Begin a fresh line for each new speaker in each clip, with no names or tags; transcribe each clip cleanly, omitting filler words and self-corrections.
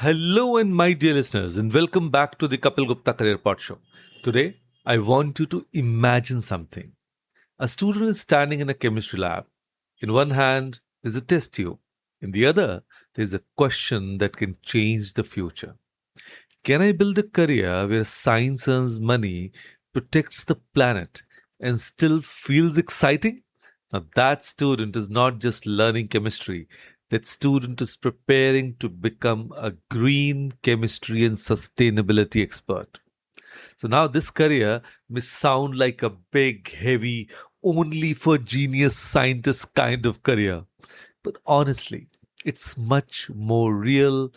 Hello, and my dear listeners, and welcome back to the Kapeel Gupta Career PodShow. Today, I want you to imagine something. A student is standing in a chemistry lab. In one hand, there's a test tube. In the other, there's a question that can change the future. Can I build a career where science earns money, protects the planet, and still feels exciting? Now, that student is not just learning chemistry, that student is preparing to become a green chemistry and sustainability expert. So now this career may sound like a big, heavy, only for genius scientists kind of career. But honestly, it's much more real,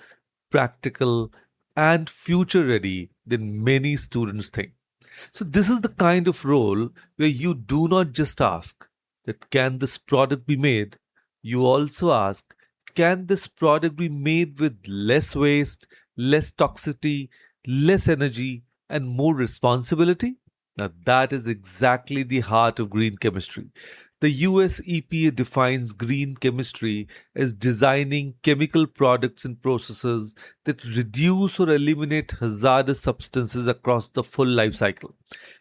practical, and future ready than many students think. So, this is the kind of role where you do not just ask that can this product be made? You also ask, can this product be made with less waste, less toxicity, less energy, and more responsibility? Now, that is exactly the heart of green chemistry. The US EPA defines green chemistry as designing chemical products and processes that reduce or eliminate hazardous substances across the full life cycle.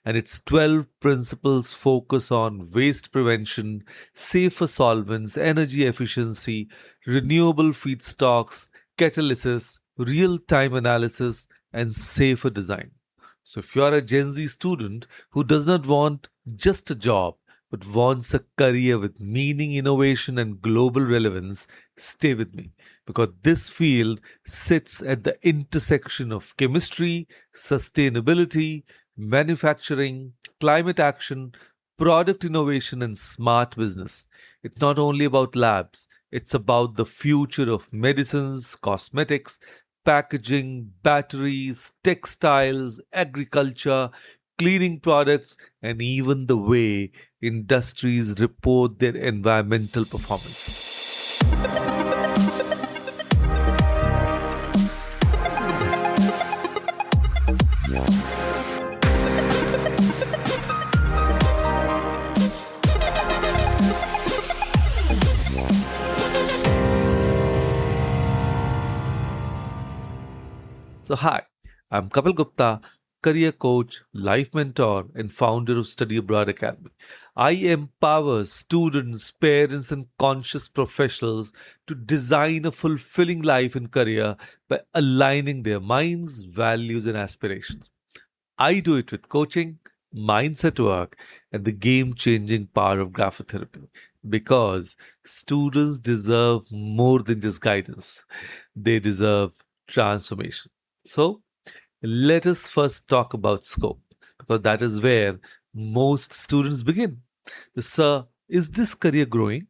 And its 12 principles focus on waste prevention, safer solvents, energy efficiency, renewable feedstocks, catalysis, real time analysis, and safer design. So, if you are a Gen Z student who does not want just a job, but wants a career with meaning, innovation, and global relevance, stay with me because this field sits at the intersection of chemistry, sustainability, manufacturing, climate action, product innovation, and smart business. It's not only about labs, it's about the future of medicines, cosmetics, packaging, batteries, textiles, agriculture, cleaning products, and even the way industries report their environmental performance. So, hi, I'm Kapeel Gupta, career coach, life mentor, and founder of Study Abroad Academy. I empower students, parents, and conscious professionals to design a fulfilling life and career by aligning their minds, values, and aspirations. I do it with coaching, mindset work, and the game changing power of graphotherapy because students deserve more than just guidance, they deserve transformation. So, let us first talk about scope because that is where most students begin. Sir, is this career growing?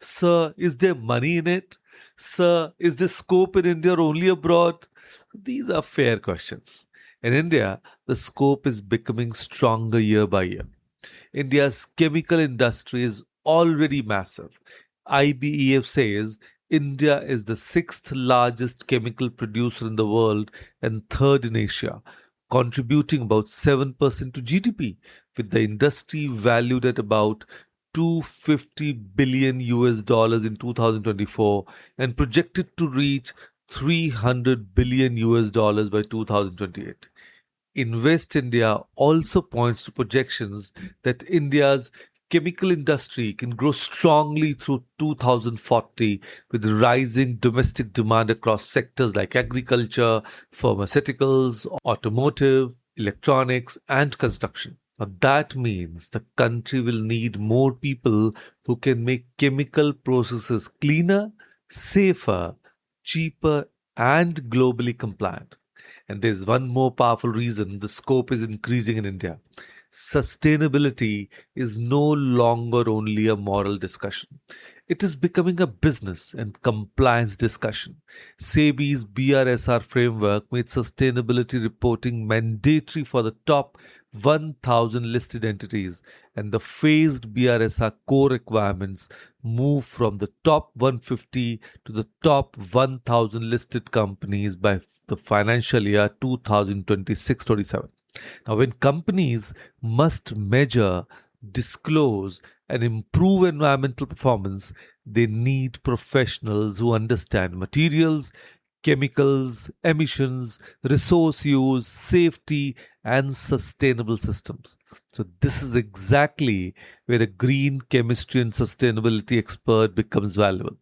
Sir, is there money in it? Sir, is there scope in India or only abroad? These are fair questions. In India, the scope is becoming stronger year by year. India's chemical industry is already massive. IBEF says India is the sixth largest chemical producer in the world and third in Asia, contributing about 7% to GDP, with the industry valued at about 250 billion US dollars in 2024 and projected to reach 300 billion US dollars by 2028. Invest India also points to projections that India's chemical industry can grow strongly through 2040 with rising domestic demand across sectors like agriculture, pharmaceuticals, automotive, electronics, and construction. Now, that means the country will need more people who can make chemical processes cleaner, safer, cheaper, and globally compliant. And there's one more powerful reason the scope is increasing in India. Sustainability is no longer only a moral discussion. It is becoming a business and compliance discussion. SEBI's BRSR framework made sustainability reporting mandatory for the top 1,000 listed entities, and the phased BRSR core requirements move from the top 150 to the top 1,000 listed companies by the financial year 2026-27. Now, when companies must measure, disclose, and improve environmental performance, they need professionals who understand materials, chemicals, emissions, resource use, safety, and sustainable systems. So, this is exactly where a green chemistry and sustainability expert becomes valuable.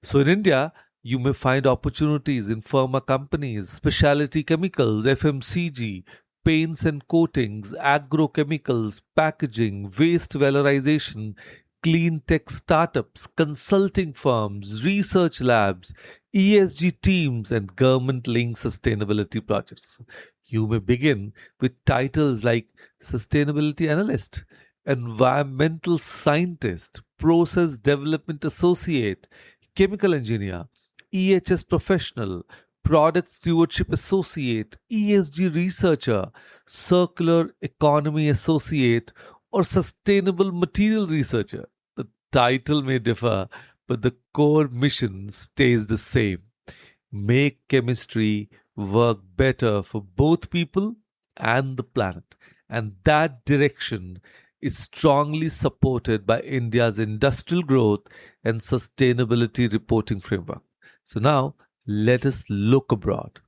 So, in India, you may find opportunities in pharma companies, specialty chemicals, FMCG, paints and coatings, agrochemicals, packaging, waste valorization, clean tech startups, consulting firms, research labs, ESG teams, and government linked sustainability projects. You may begin with titles like Sustainability Analyst, Environmental Scientist, Process Development Associate, Chemical Engineer, EHS Professional, Product Stewardship Associate, ESG Researcher, Circular Economy Associate, or Sustainable Material Researcher. The title may differ, but the core mission stays the same: make chemistry work better for both people and the planet. And that direction is strongly supported by India's industrial growth and sustainability reporting framework. So now let us look abroad.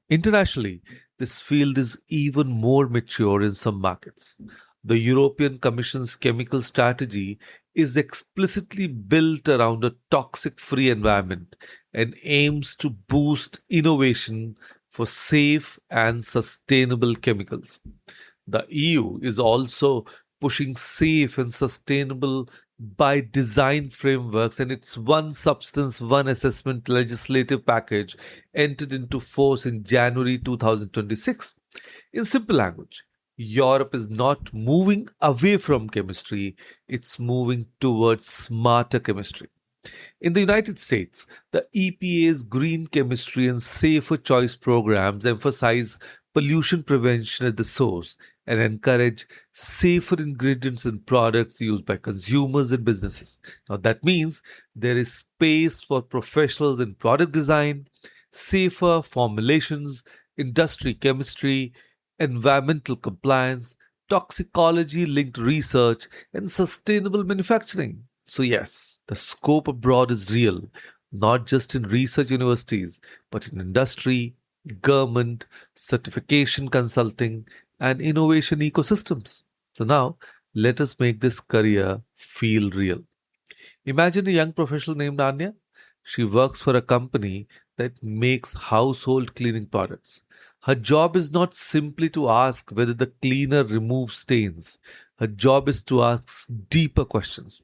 Internationally, this field is even more mature in some markets. The European Commission's chemical strategy is explicitly built around a toxic free environment and aims to boost innovation for safe and sustainable chemicals. The EU is also pushing safe and sustainable by design frameworks, and its one substance, one assessment legislative package entered into force in January 2026. In simple language, Europe is not moving away from chemistry, it's moving towards smarter chemistry. In the United States, the EPA's Green Chemistry and Safer Choice programs emphasize pollution prevention at the source and encourage safer ingredients in products used by consumers and businesses. Now, that means there is space for professionals in product design, safer formulations, industry chemistry, environmental compliance, toxicology linked research, and sustainable manufacturing. So, yes, the scope abroad is real, not just in research universities, but in industry, government, certification consulting, and innovation ecosystems. So, now let us make this career feel real. Imagine a young professional named Anya. She works for a company that makes household cleaning products. Her job is not simply to ask whether the cleaner removes stains. Her job is to ask deeper questions.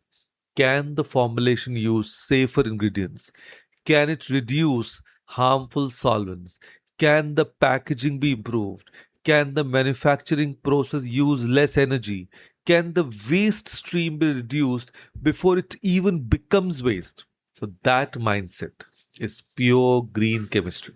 Can the formulation use safer ingredients? Can it reduce harmful solvents? Can the packaging be improved? Can the manufacturing process use less energy? Can the waste stream be reduced before it even becomes waste? So, that mindset is pure green chemistry.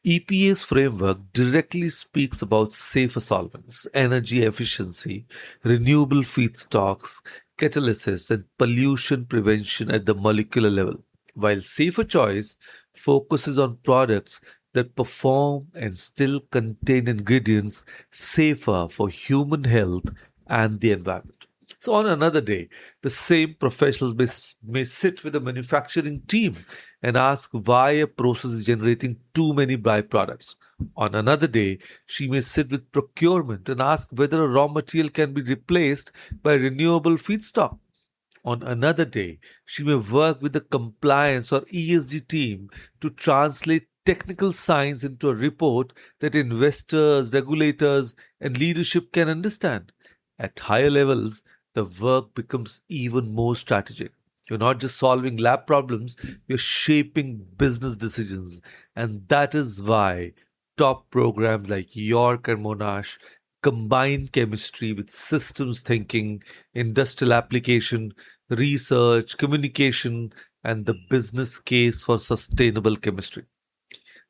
EPA's framework directly speaks about safer solvents, energy efficiency, renewable feedstocks, catalysis, and pollution prevention at the molecular level, while safer choice focuses on products that perform and still contain ingredients safer for human health and the environment. So, on another day, the same professionals may sit with a manufacturing team and ask why a process is generating too many byproducts. On another day, she may sit with procurement and ask whether a raw material can be replaced by renewable feedstock. On another day, she may work with the compliance or ESG team to translate technical science into a report that investors, regulators, and leadership can understand. At higher levels, the work becomes even more strategic. You're not just solving lab problems, you're shaping business decisions. And that is why top programs like York and Monash combine chemistry with systems thinking, industrial application, research, communication, and the business case for sustainable chemistry.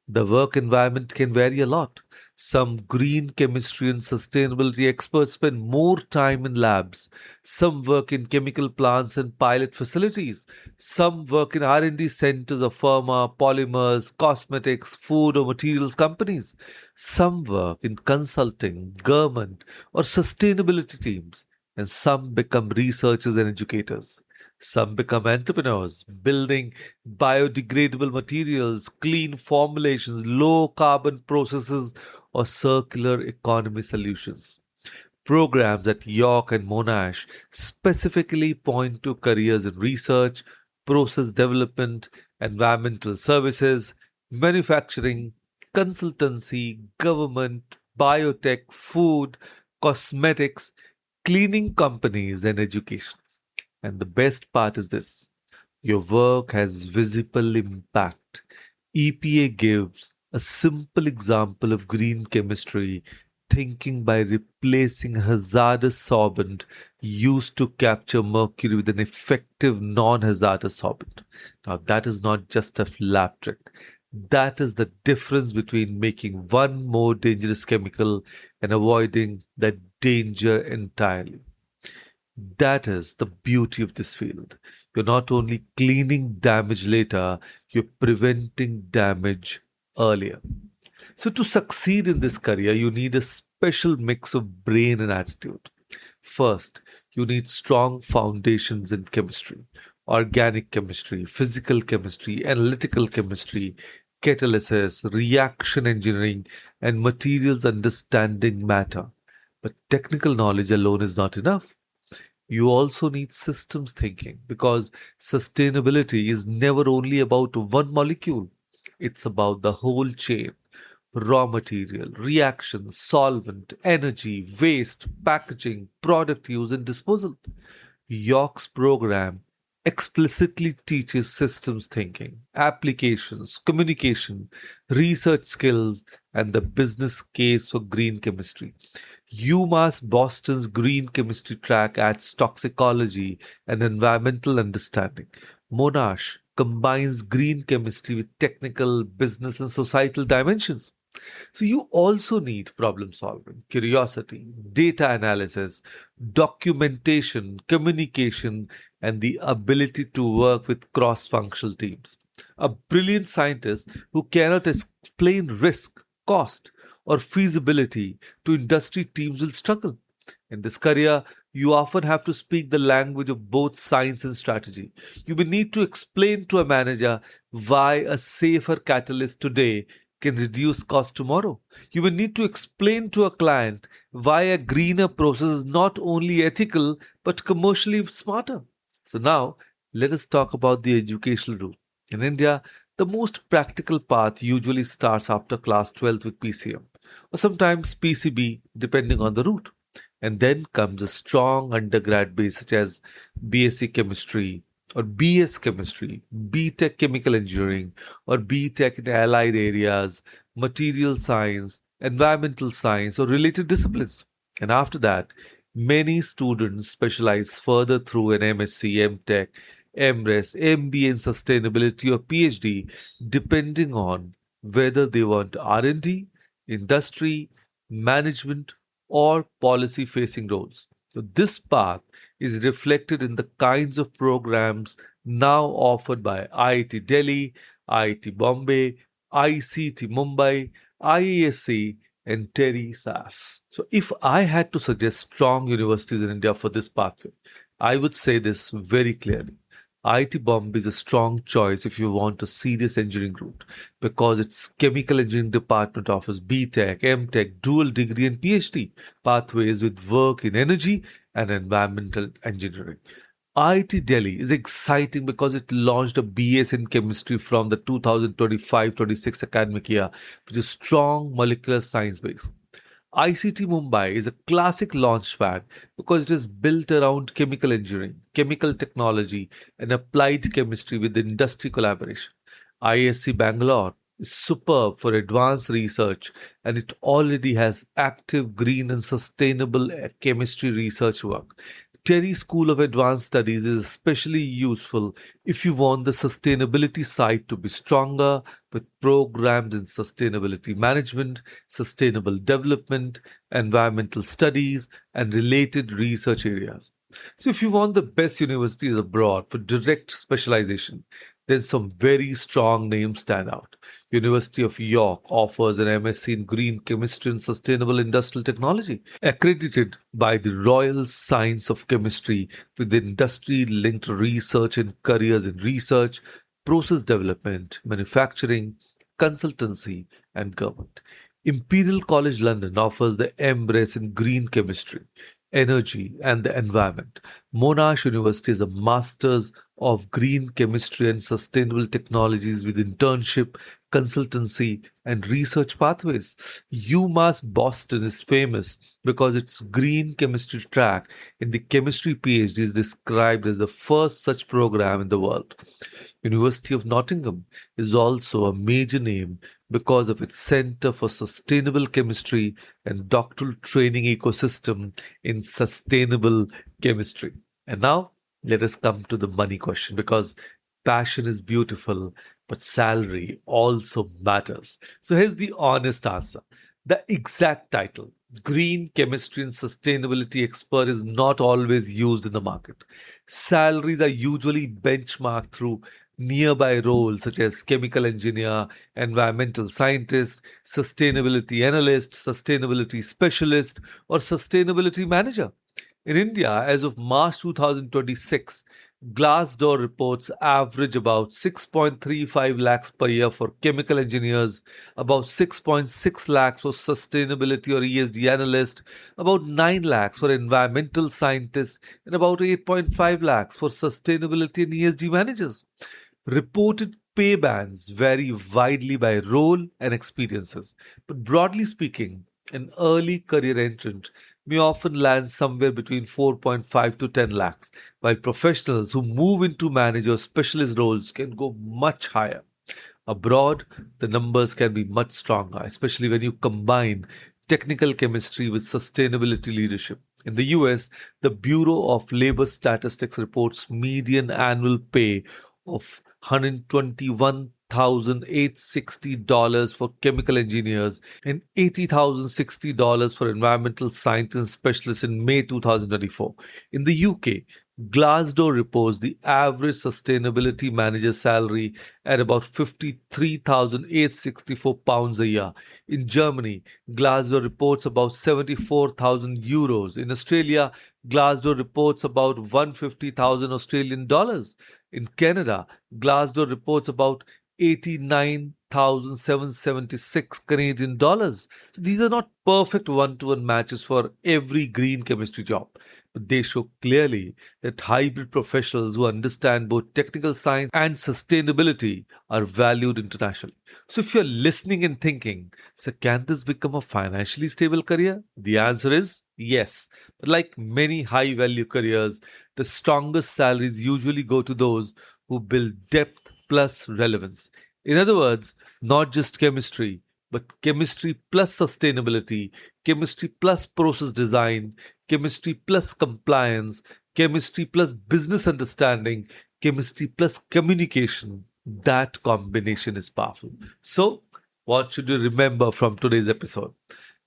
The work environment can vary a lot. Some green chemistry and sustainability experts spend more time in labs. Some work in chemical plants and pilot facilities. Some work in R&D centers of pharma, polymers, cosmetics, food or materials companies. Some work in consulting, government or sustainability teams. And some become researchers and educators. Some become entrepreneurs, building biodegradable materials, clean formulations, low carbon processes, or circular economy solutions. Programs at York and Monash specifically point to careers in research, process development, environmental services, manufacturing, consultancy, government, biotech, food, cosmetics, cleaning companies, and education. And the best part is this: your work has visible impact. EPA gives a simple example of green chemistry thinking by replacing hazardous solvent used to capture mercury with an effective non-hazardous solvent. Now that is not just a lab trick. That is the difference between making one more dangerous chemical and avoiding that danger entirely. That is the beauty of this field. You're not only cleaning damage later, you're preventing damage earlier. So, to succeed in this career, you need a special mix of brain and attitude. First, you need strong foundations in chemistry, organic chemistry, physical chemistry, analytical chemistry, catalysis, reaction engineering, and materials understanding matter. But technical knowledge alone is not enough. You also need systems thinking because sustainability is never only about one molecule, it's about the whole chain: raw material, reaction, solvent, energy, waste, packaging, product use, and disposal. York's program explicitly teaches systems thinking, applications, communication, research skills, and the business case for green chemistry. UMass Boston's green chemistry track adds toxicology and environmental understanding. Monash combines green chemistry with technical, business, and societal dimensions. So you also need problem solving, curiosity, data analysis, documentation, communication, and the ability to work with cross functional teams. A brilliant scientist who cannot explain risk, cost, or feasibility to industry teams will struggle. In this career, you often have to speak the language of both science and strategy. You will need to explain to a manager why a safer catalyst today can reduce cost tomorrow. You will need to explain to a client why a greener process is not only ethical but commercially smarter. So now let us talk about the educational route. In India, the most practical path usually starts after class 12th with PCM or sometimes PCB depending on the route. And then comes a strong undergrad base such as BSc Chemistry or BS Chemistry, BTech Chemical Engineering, or BTech in allied areas, material science, environmental science, or related disciplines. And after that, many students specialize further through an MSc, MTech, MRes, MBA in sustainability, or PhD, depending on whether they want R&D, industry, management, or policy facing roles. So this path is reflected in the kinds of programs now offered by IIT Delhi, IIT Bombay, ICT Mumbai, IASC, and Terry SAS. So if I had to suggest strong universities in India for this pathway, I would say this very clearly. IIT Bombay is a strong choice if you want a serious engineering route because its chemical engineering department offers BTech, MTech, dual degree and PhD pathways with work in energy and environmental engineering. IIT Delhi is exciting because it launched a BS in chemistry from the 2025-26 academic year, which is strong molecular science base. ICT Mumbai is a classic launchpad because it is built around chemical engineering, chemical technology, and applied chemistry with industry collaboration. ISC Bangalore is superb for advanced research and it already has active green and sustainable chemistry research work. Terry School of Advanced Studies is especially useful if you want the sustainability side to be stronger with programs in sustainability management, sustainable development, environmental studies, and related research areas. So if you want the best universities abroad for direct specialization, then some very strong names stand out. University of York offers an MSc in Green Chemistry and Sustainable Industrial Technology, accredited by the Royal Science of Chemistry with industry-linked research and careers in research, process development, manufacturing, consultancy, and government. Imperial College London offers the Embrace in Green Chemistry, Energy, and the Environment. Monash University is a Masters of Green Chemistry and Sustainable Technologies with internship, consultancy, and research pathways. UMass Boston is famous because its green chemistry track in the chemistry PhD is described as the first such program in the world. University of Nottingham is also a major name because of its Center for Sustainable Chemistry and doctoral training ecosystem in sustainable chemistry. And now let us come to the money question, because passion is beautiful, but salary also matters. So here's the honest answer. The exact title, Green Chemistry and Sustainability Expert, is not always used in the market. Salaries are usually benchmarked through nearby roles such as chemical engineer, environmental scientist, sustainability analyst, sustainability specialist, or sustainability manager. In India, as of March 2026, Glassdoor reports average about 6.35 lakhs per year for chemical engineers, about 6.6 lakhs for sustainability or ESG analyst, about 9 lakhs for environmental scientists, and about 8.5 lakhs for sustainability and ESG managers. Reported pay bands vary widely by role and experiences, but broadly speaking, an early career entrant may often land somewhere between 4.5 to 10 lakhs, while professionals who move into manager specialist roles can go much higher. Abroad, the numbers can be much stronger, especially when you combine technical chemistry with sustainability leadership. In the US, the Bureau of Labor Statistics reports median annual pay of $121,860 for chemical engineers and $80,060 for environmental scientists and specialists in May 2024. In the UK, Glassdoor reports the average sustainability manager salary at about £53,864 a year. In Germany, Glassdoor reports about 74,000 euros. In Australia, Glassdoor reports about 150,000 Australian dollars. In Canada, Glassdoor reports about 89,776 Canadian dollars. So these are not perfect one-to-one matches for every green chemistry job, but they show clearly that hybrid professionals who understand both technical science and sustainability are valued internationally. So if you're listening and thinking, so can this become a financially stable career? The answer is yes. But like many high-value careers, the strongest salaries usually go to those who build depth plus relevance. In other words, not just chemistry, but chemistry plus sustainability, chemistry plus process design, chemistry plus compliance, chemistry plus business understanding, chemistry plus communication. That combination is powerful. So, what should you remember from today's episode?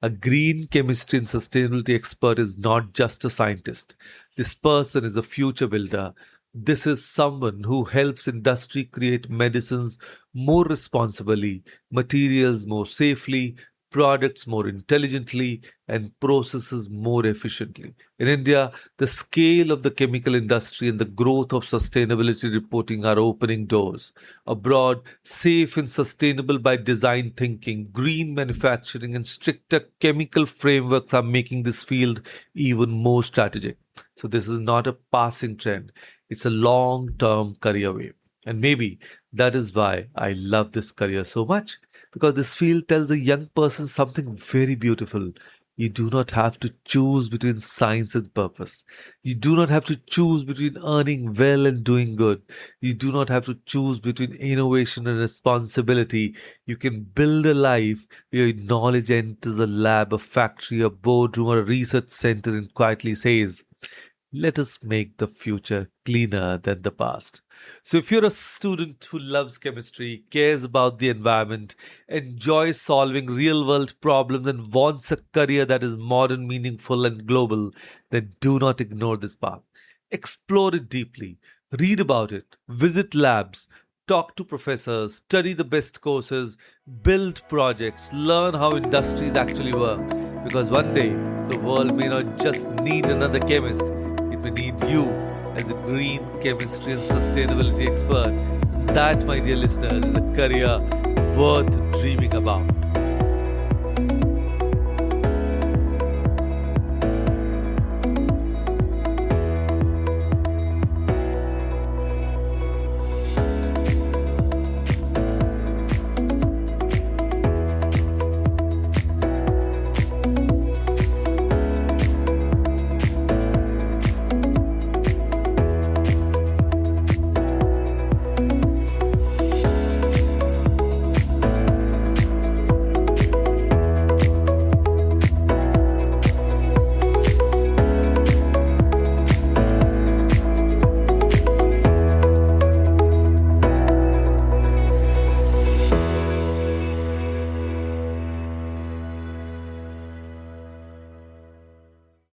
A green chemistry and sustainability expert is not just a scientist. This person is a future builder. This is someone who helps industry create medicines more responsibly, materials more safely, products more intelligently, and processes more efficiently. In India, the scale of the chemical industry and the growth of sustainability reporting are opening doors. Abroad, safe and sustainable by design thinking, green manufacturing, and stricter chemical frameworks are making this field even more strategic. So, this is not a passing trend, it's a long term career wave. And maybe that is why I love this career so much, because this field tells a young person something very beautiful. You do not have to choose between science and purpose. You do not have to choose between earning well and doing good. You do not have to choose between innovation and responsibility. You can build a life where your knowledge enters a lab, a factory, a boardroom, or a research center and quietly says, let us make the future cleaner than the past. So, if you're a student who loves chemistry, cares about the environment, enjoys solving real world problems, and wants a career that is modern, meaningful, and global, then do not ignore this path. Explore it deeply, read about it, visit labs, talk to professors, study the best courses, build projects, learn how industries actually work. Because one day, the world may not just need another chemist, it may need you as a green chemistry and sustainability expert. That, my dear listeners, is a career worth dreaming about.